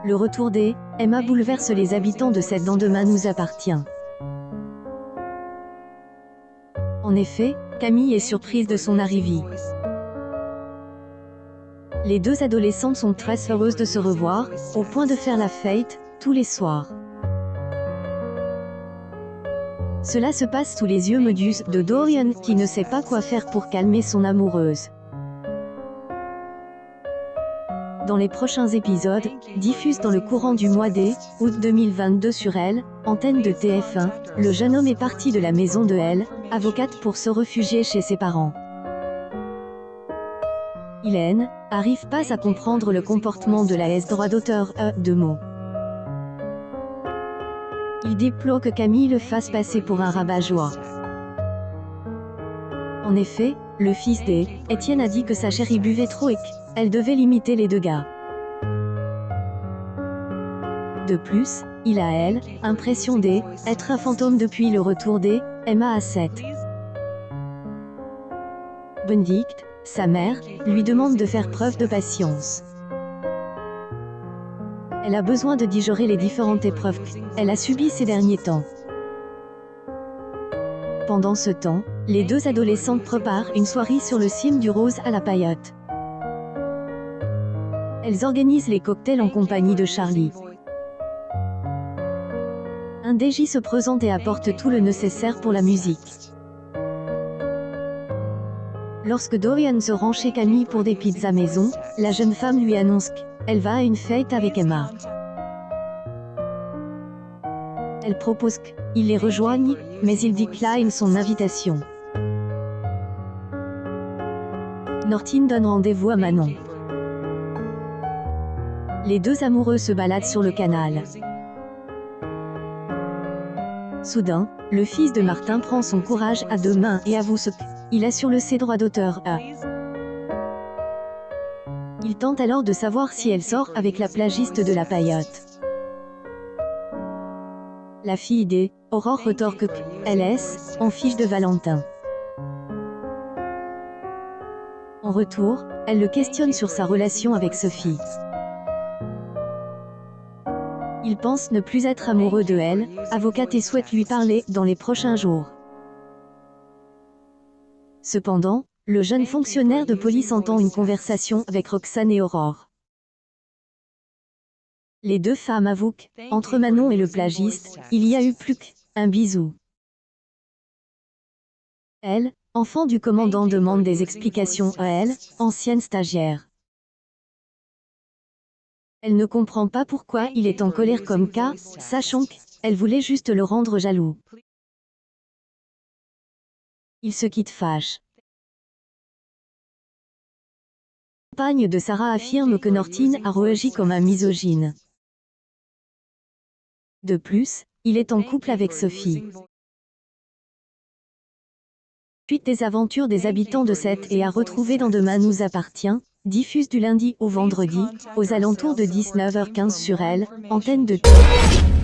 Le retour des Emma bouleverse les habitants de cette Dans Demain nous appartient. En effet, Camille est surprise de son arrivée. Les deux adolescentes sont très heureuses de se revoir, au point de faire la fête, tous les soirs. Cela se passe sous les yeux médus de Dorian, qui ne sait pas quoi faire pour calmer son amoureuse. Dans les prochains épisodes, diffusés dans le courant du mois d'août 2022 sur Elle, antenne de TF1, le jeune homme est parti de la maison de Elle, avocate pour se réfugier chez ses parents. Hélène arrive pas à comprendre le comportement de la droit d'auteur de mots. Il déplore que Camille le fasse passer pour un rabat-joie. En effet, le fils d'Étienne a dit que sa chérie buvait trop et qu'elle devait limiter les dégâts. De plus, il a l'impression d'être un fantôme depuis le retour d'Emma à 7. Benedict, sa mère, lui demande de faire preuve de patience. Elle a besoin de digérer les différentes épreuves qu'elle a subies ces derniers temps. Pendant ce temps, les deux adolescentes préparent une soirée sur le cime du Rose à la Paillote. Elles organisent les cocktails en compagnie de Charlie. Un DJ se présente et apporte tout le nécessaire pour la musique. Lorsque Dorian se rend chez Camille pour des pizzas maison, la jeune femme lui annonce qu'elle va à une fête avec Emma. Elle propose qu'il les rejoigne, mais il décline son invitation. Nortine donne rendez-vous à Manon. Les deux amoureux se baladent sur le canal. Soudain, le fils de Martin prend son courage à deux mains et avoue ce qu'il a sur ses droits d'auteur. Il tente alors de savoir si elle sort avec la plagiste de la Paillote. La fille d'Aurore retorque qu'elle est en fiche de Valentin. En retour, elle le questionne sur sa relation avec Sophie. Il pense ne plus être amoureux de elle, avocate, et souhaite lui parler dans les prochains jours. Cependant, le jeune fonctionnaire de police entend une conversation avec Roxane et Aurore. Les deux femmes avouent qu'entre Manon et le plagiste, il y a eu plus qu'un bisou. Elle, enfant du commandant, demande des explications à elle, ancienne stagiaire. Elle ne comprend pas pourquoi il est en colère comme ça, sachant qu'elle voulait juste le rendre jaloux. Ils se quittent fâche. La compagne de Sarah affirme que Nortine a réagi comme un misogyne. De plus, il est en couple avec Sophie. Suite des aventures des habitants de cette et à retrouver dans Demain nous appartient, diffuse du lundi au vendredi, aux alentours de 19h15 sur Elle, antenne de TF1.